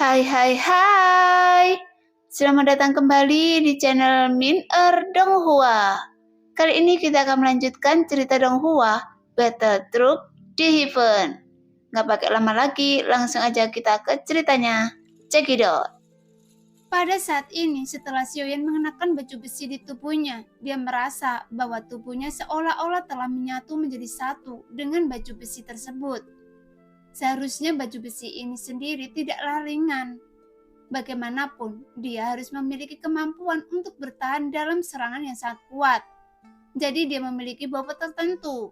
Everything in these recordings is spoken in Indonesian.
Hai hai hai. Selamat datang kembali di channel Min Donghua. Kali ini kita akan melanjutkan cerita Donghua, Battle Troop di Heaven. Nggak pakai lama lagi, langsung aja kita ke ceritanya. Check it out. Pada saat ini, setelah Xiaoyan mengenakan baju besi di tubuhnya, dia merasa bahwa tubuhnya seolah-olah telah menyatu menjadi satu dengan baju besi tersebut. Seharusnya baju besi ini sendiri tidaklah ringan. Bagaimanapun, dia harus memiliki kemampuan untuk bertahan dalam serangan yang sangat kuat. Jadi dia memiliki bobot tertentu.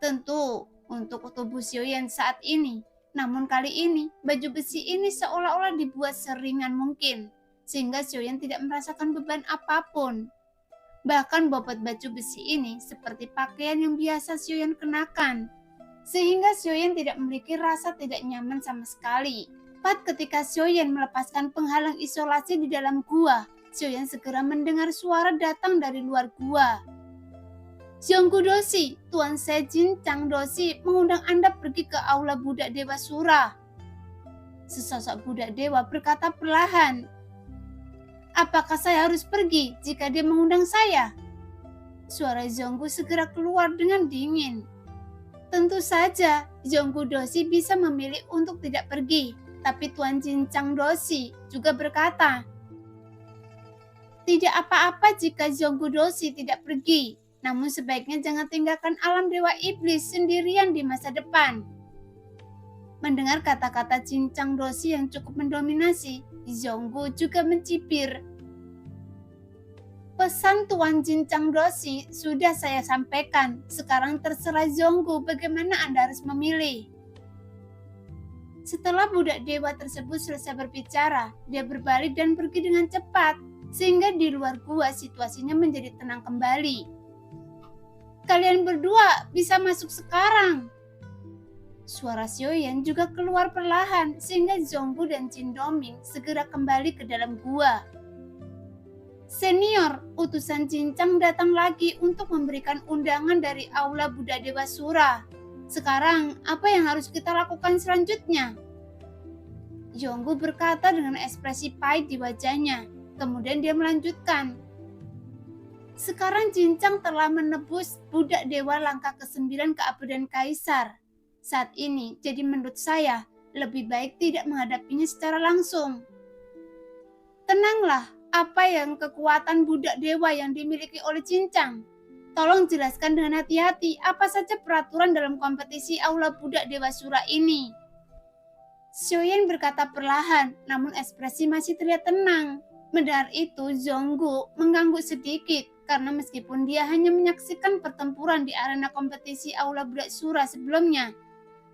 Tentu untuk tubuh Xiaoyan saat ini. Namun kali ini, baju besi ini seolah-olah dibuat seringan mungkin, sehingga Xiaoyan tidak merasakan beban apapun. Bahkan bobot baju besi ini seperti pakaian yang biasa Xiaoyan kenakan, sehingga Xiaoyan tidak memiliki rasa tidak nyaman sama sekali. Tepat ketika Xiaoyan melepaskan penghalang isolasi di dalam gua, Xiaoyan segera mendengar suara datang dari luar gua. Zhonggu Doshi, Tuan Sejin Chang Doshi mengundang Anda pergi ke aula budak dewa Sura. Sesosok budak dewa berkata perlahan. Apakah saya harus pergi jika dia mengundang saya? Suara Zhonggu segera keluar dengan dingin. Tentu saja, Zhonggu Doshi bisa memilih untuk tidak pergi. Tapi Tuan Jin Chang Doshi juga berkata, tidak apa-apa jika Zhonggu Doshi tidak pergi, namun sebaiknya jangan tinggalkan alam dewa iblis sendirian di masa depan. Mendengar kata-kata Jin Chang Doshi yang cukup mendominasi, Zhonggu juga mencibir. Pesan Tuan Jin Chang Doshi sudah saya sampaikan, sekarang terserah Zhonggu bagaimana Anda harus memilih. Setelah budak dewa tersebut selesai berbicara, dia berbalik dan pergi dengan cepat, sehingga di luar gua situasinya menjadi tenang kembali. Kalian berdua bisa masuk sekarang. Suara Xiaoyan juga keluar perlahan, sehingga Zhonggu dan Jin Doming segera kembali ke dalam gua. Senior, utusan Cincang datang lagi untuk memberikan undangan dari aula budak dewa Sura. Sekarang, apa yang harus kita lakukan selanjutnya? Zhonggu berkata dengan ekspresi pahit di wajahnya. Kemudian dia melanjutkan. Sekarang Cincang telah menebus budak dewa langkah ke-9 keabadian Kaisar. Saat ini, jadi menurut saya, lebih baik tidak menghadapinya secara langsung. Tenanglah, apa yang kekuatan budak dewa yang dimiliki oleh Cincang? Tolong jelaskan dengan hati-hati apa saja peraturan dalam kompetisi aula budak dewa Sura ini. Xiaoyan berkata perlahan, namun ekspresi masih terlihat tenang. Mendengar itu, Zhonggu mengangguk sedikit, karena meskipun dia hanya menyaksikan pertempuran di arena kompetisi aula budak Sura sebelumnya,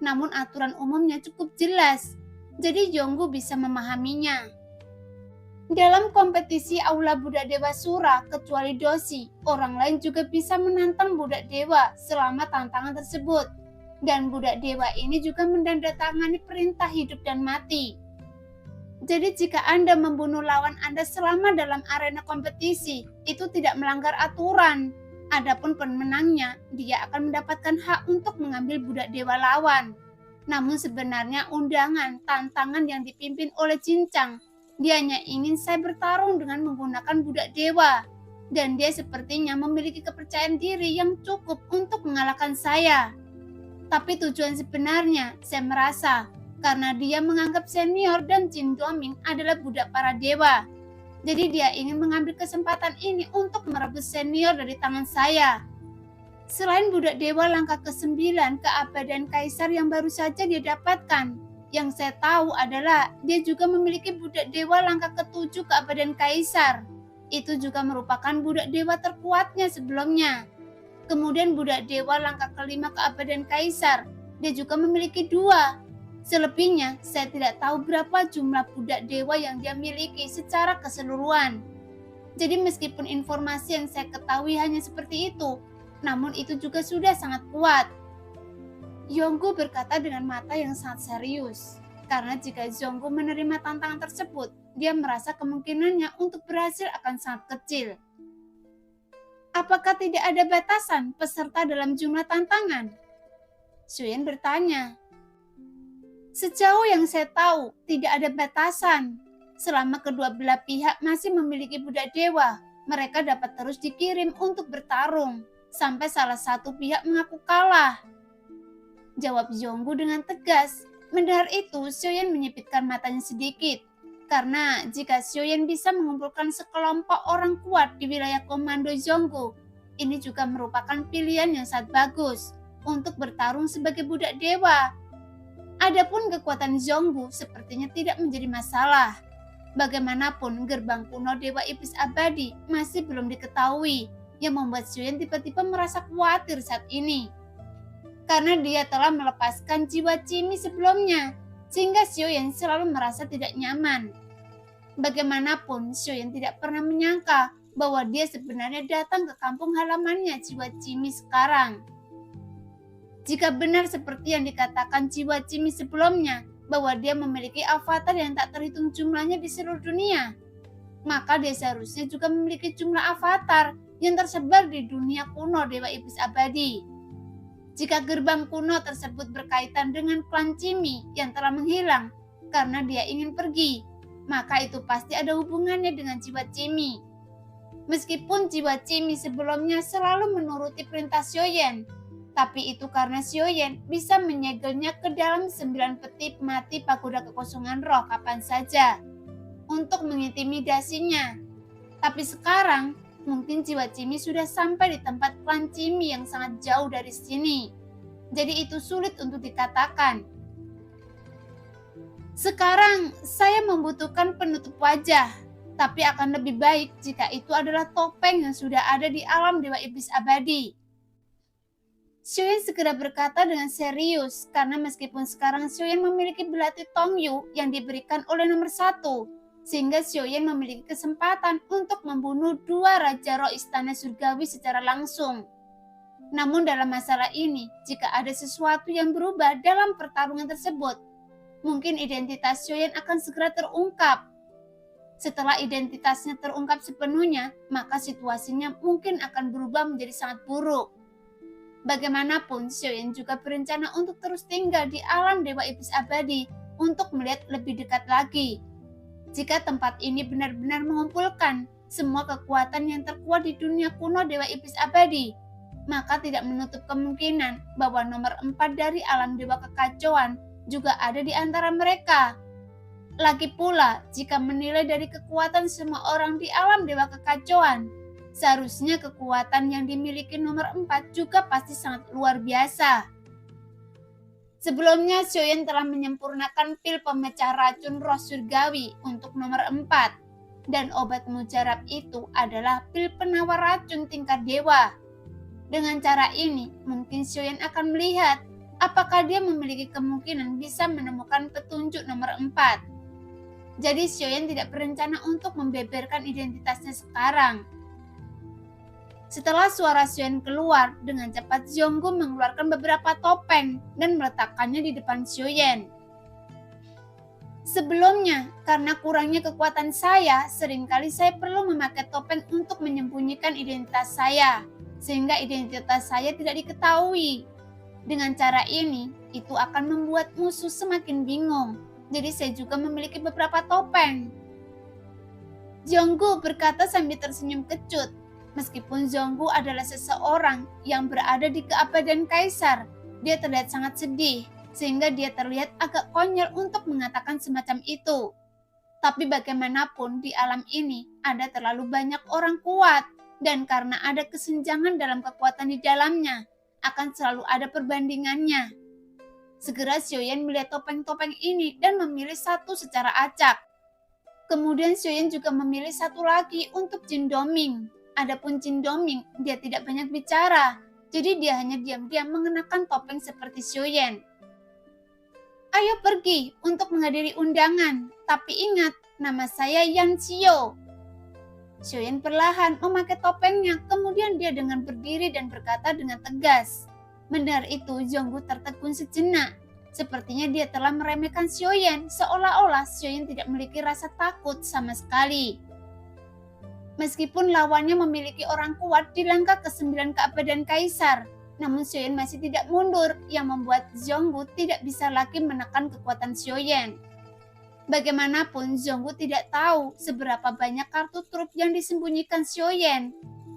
namun aturan umumnya cukup jelas, jadi Zhonggu bisa memahaminya. Dalam kompetisi aula budak dewa Sura, kecuali Doshi, orang lain juga bisa menantang budak dewa selama tantangan tersebut. Dan budak dewa ini juga menandatangani perintah hidup dan mati. Jadi jika Anda membunuh lawan Anda selama dalam arena kompetisi, itu tidak melanggar aturan. Adapun pemenangnya, dia akan mendapatkan hak untuk mengambil budak dewa lawan. Namun sebenarnya undangan, tantangan yang dipimpin oleh Cincang, dia hanya ingin saya bertarung dengan menggunakan budak dewa. Dan dia sepertinya memiliki kepercayaan diri yang cukup untuk mengalahkan saya. Tapi tujuan sebenarnya, saya merasa, karena dia menganggap senior dan Jin Doming adalah budak para dewa. Jadi dia ingin mengambil kesempatan ini untuk merebut senior dari tangan saya. Selain budak dewa langkah ke-9 keabadian Kaisar yang baru saja dia dapatkan, yang saya tahu adalah dia juga memiliki budak dewa langkah ke-7 keabadian Kaisar. Itu juga merupakan budak dewa terkuatnya sebelumnya. Kemudian budak dewa langkah ke-5 keabadian Kaisar, dia juga memiliki 2. Selebihnya, saya tidak tahu berapa jumlah budak dewa yang dia miliki secara keseluruhan. Jadi meskipun informasi yang saya ketahui hanya seperti itu, namun itu juga sudah sangat kuat. Zhonggu berkata dengan mata yang sangat serius, karena jika Zhonggu menerima tantangan tersebut, dia merasa kemungkinannya untuk berhasil akan sangat kecil. Apakah tidak ada batasan peserta dalam jumlah tantangan? Xiaoyan bertanya. Sejauh yang saya tahu, tidak ada batasan. Selama kedua belah pihak masih memiliki budak dewa, mereka dapat terus dikirim untuk bertarung, sampai salah satu pihak mengaku kalah. Jawab Zhonggu dengan tegas. Mendengar itu, Xiaoyan menyipitkan matanya sedikit. Karena jika Xiaoyan bisa mengumpulkan sekelompok orang kuat di wilayah komando Zhonggu, ini juga merupakan pilihan yang sangat bagus untuk bertarung sebagai budak dewa. Adapun kekuatan Zhonggu sepertinya tidak menjadi masalah. Bagaimanapun, gerbang kuno Dewa Iblis Abadi masih belum diketahui, yang membuat Xiaoyan tiba-tiba merasa khawatir saat ini. Karena dia telah melepaskan jiwa Cimi sebelumnya, sehingga Xiaoyan selalu merasa tidak nyaman. Bagaimanapun, Xiaoyan tidak pernah menyangka bahwa dia sebenarnya datang ke kampung halamannya jiwa Cimi sekarang. Jika benar seperti yang dikatakan jiwa Cimi sebelumnya, bahwa dia memiliki avatar yang tak terhitung jumlahnya di seluruh dunia, maka dia seharusnya juga memiliki jumlah avatar yang tersebar di dunia kuno Dewa Iblis Abadi. Jika gerbang kuno tersebut berkaitan dengan klan Cimi yang telah menghilang karena dia ingin pergi, maka itu pasti ada hubungannya dengan jiwa Cimi. Meskipun jiwa Cimi sebelumnya selalu menuruti perintah Xiaoyan, tapi itu karena Xiaoyan bisa menyegelnya ke dalam 9 peti mati pagoda kekosongan roh kapan saja untuk mengintimidasinya. Tapi sekarang mungkin jiwa Cimi sudah sampai di tempat klan Cimi yang sangat jauh dari sini. Jadi itu sulit untuk dikatakan. Sekarang saya membutuhkan penutup wajah, tapi akan lebih baik jika itu adalah topeng yang sudah ada di alam Dewa Iblis Abadi. Xiaoyan segera berkata dengan serius, karena meskipun sekarang Xiaoyan memiliki belati Tongyu yang diberikan oleh nomor 1, sehingga Xiaoyan memiliki kesempatan untuk membunuh 2 Raja Roh Istana Surgawi secara langsung. Namun dalam masalah ini, jika ada sesuatu yang berubah dalam pertarungan tersebut, mungkin identitas Xiaoyan akan segera terungkap. Setelah identitasnya terungkap sepenuhnya, maka situasinya mungkin akan berubah menjadi sangat buruk. Bagaimanapun, Xiaoyan juga berencana untuk terus tinggal di alam Dewa Iblis Abadi untuk melihat lebih dekat lagi. Jika tempat ini benar-benar mengumpulkan semua kekuatan yang terkuat di dunia kuno Dewa Iblis Abadi, maka tidak menutup kemungkinan bahwa nomor 4 dari alam Dewa Kekacauan juga ada di antara mereka. Lagi pula, jika menilai dari kekuatan semua orang di alam Dewa Kekacauan, seharusnya kekuatan yang dimiliki nomor 4 juga pasti sangat luar biasa. Sebelumnya, Xiaoyan telah menyempurnakan pil pemecah racun roh surgawi untuk nomor 4. Dan obat mujarab itu adalah pil penawar racun tingkat dewa. Dengan cara ini, mungkin Xiaoyan akan melihat apakah dia memiliki kemungkinan bisa menemukan petunjuk nomor 4. Jadi Xiaoyan tidak berencana untuk membeberkan identitasnya sekarang. Setelah suara Xiaoyan keluar, dengan cepat Zhonggu mengeluarkan beberapa topeng dan meletakkannya di depan Xiaoyan. Sebelumnya, karena kurangnya kekuatan saya, seringkali saya perlu memakai topeng untuk menyembunyikan identitas saya, sehingga identitas saya tidak diketahui. Dengan cara ini, itu akan membuat musuh semakin bingung. Jadi saya juga memiliki beberapa topeng. Zhonggu berkata sambil tersenyum kecut. Meskipun Zhonggu adalah seseorang yang berada di keabadian kaisar, dia terlihat sangat sedih, sehingga dia terlihat agak konyol untuk mengatakan semacam itu. Tapi bagaimanapun di alam ini ada terlalu banyak orang kuat, dan karena ada kesenjangan dalam kekuatan di dalamnya, akan selalu ada perbandingannya. Segera Xiaoyan melihat topeng-topeng ini dan memilih satu secara acak. Kemudian Xiaoyan juga memilih satu lagi untuk Jin Doming. Adapun Jin Doming, dia tidak banyak bicara, jadi dia hanya diam-diam mengenakan topeng seperti Xiaoyan. Ayo pergi untuk menghadiri undangan, tapi ingat, nama saya Yan Xiao. Xiaoyan perlahan memakai topengnya, kemudian dia dengan berdiri dan berkata dengan tegas. Mendengar itu, Zhonggu tertegun sejenak. Sepertinya dia telah meremehkan Xiaoyan, seolah-olah Xiaoyan tidak memiliki rasa takut sama sekali. Meskipun lawannya memiliki orang kuat di langkah ke-9 keabadian kaisar, namun Xiaoyan masih tidak mundur, yang membuat Zhonggu tidak bisa lagi menekan kekuatan Xiaoyan. Bagaimanapun, Zhonggu tidak tahu seberapa banyak kartu truf yang disembunyikan Xiaoyan.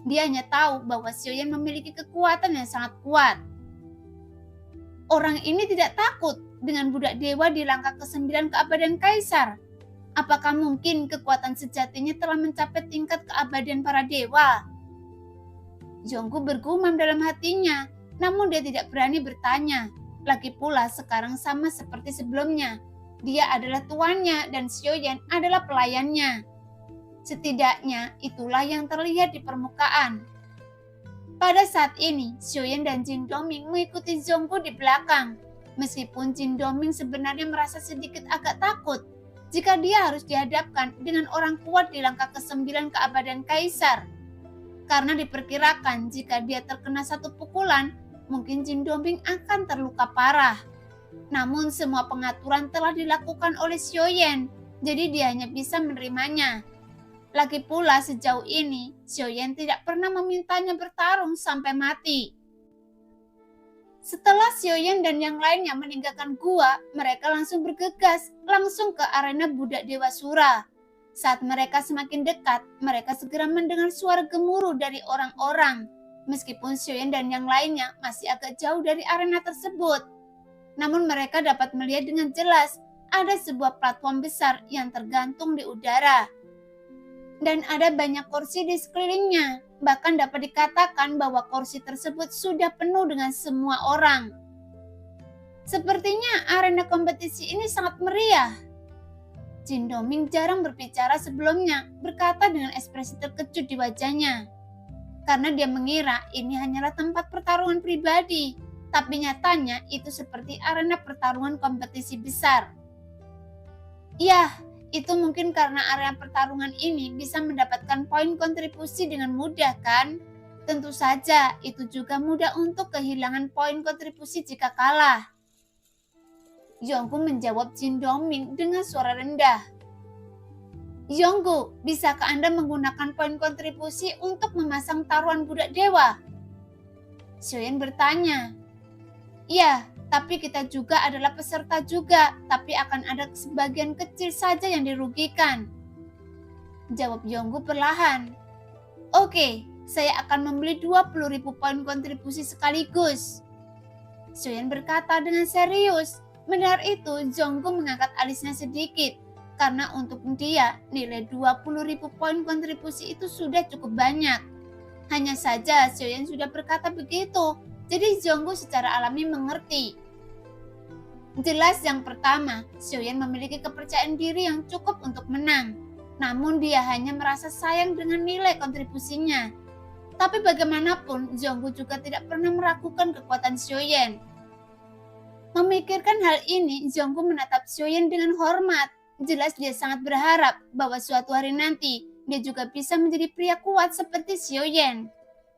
Dia hanya tahu bahwa Xiaoyan memiliki kekuatan yang sangat kuat. Orang ini tidak takut dengan budak dewa di langkah ke-9 keabadian Kaisar. Apakah mungkin kekuatan sejatinya telah mencapai tingkat keabadian para dewa? Zhonggu bergumam dalam hatinya, namun dia tidak berani bertanya. Lagi pula sekarang sama seperti sebelumnya. Dia adalah tuannya dan Xiaoyan adalah pelayannya. Setidaknya itulah yang terlihat di permukaan. Pada saat ini, Xiaoyan dan Jin Doming mengikuti Zhonggu di belakang. Meskipun Jin Doming sebenarnya merasa sedikit agak takut jika dia harus dihadapkan dengan orang kuat di langkah ke-9 keabadian Kaisar. Karena diperkirakan jika dia terkena satu pukulan, mungkin Jin Doming akan terluka parah. Namun semua pengaturan telah dilakukan oleh Xiaoyan, jadi dia hanya bisa menerimanya. Lagi pula sejauh ini, Xiaoyan tidak pernah memintanya bertarung sampai mati. Setelah Xiaoyan dan yang lainnya meninggalkan gua, mereka langsung bergegas, langsung ke arena budak Dewa Sura. Saat mereka semakin dekat, mereka segera mendengar suara gemuruh dari orang-orang. Meskipun Xiaoyan dan yang lainnya masih agak jauh dari arena tersebut, namun mereka dapat melihat dengan jelas ada sebuah platform besar yang tergantung di udara. Dan ada banyak kursi di sekelilingnya. Bahkan dapat dikatakan bahwa kursi tersebut sudah penuh dengan semua orang. Sepertinya arena kompetisi ini sangat meriah. Jin Doming jarang berbicara sebelumnya, berkata dengan ekspresi terkejut di wajahnya. Karena dia mengira ini hanyalah tempat pertarungan pribadi, tapi nyatanya itu seperti arena pertarungan kompetisi besar. Ya, itu mungkin karena area pertarungan ini bisa mendapatkan poin kontribusi dengan mudah, kan? Tentu saja, itu juga mudah untuk kehilangan poin kontribusi jika kalah. Zhonggu menjawab Jin Doming dengan suara rendah. Zhonggu, bisakah Anda menggunakan poin kontribusi untuk memasang taruhan budak dewa? Xiaoyan bertanya. Ya, tapi kita juga adalah peserta juga, tapi akan ada sebagian kecil saja yang dirugikan. Jawab Zhonggu perlahan. Oke, saya akan membeli 20.000 poin kontribusi sekaligus. Xiaoyan berkata dengan serius. Mendengar itu, Zhonggu mengangkat alisnya sedikit, karena untuk dia, nilai 20.000 poin kontribusi itu sudah cukup banyak. Hanya saja Xiaoyan sudah berkata begitu, jadi Zhonggu secara alami mengerti. Jelas yang pertama, Xiaoyan memiliki kepercayaan diri yang cukup untuk menang. Namun dia hanya merasa sayang dengan nilai kontribusinya. Tapi bagaimanapun, Zhonggu juga tidak pernah meragukan kekuatan Xiaoyan. Memikirkan hal ini, Zhonggu menatap Xiaoyan dengan hormat. Jelas dia sangat berharap bahwa suatu hari nanti, dia juga bisa menjadi pria kuat seperti Xiaoyan.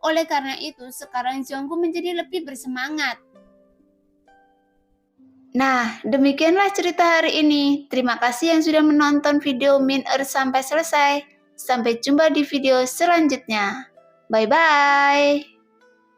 Oleh karena itu, sekarang Zhonggu menjadi lebih bersemangat. Nah, demikianlah cerita hari ini. Terima kasih yang sudah menonton video Min Earth sampai selesai. Sampai jumpa di video selanjutnya. Bye-bye.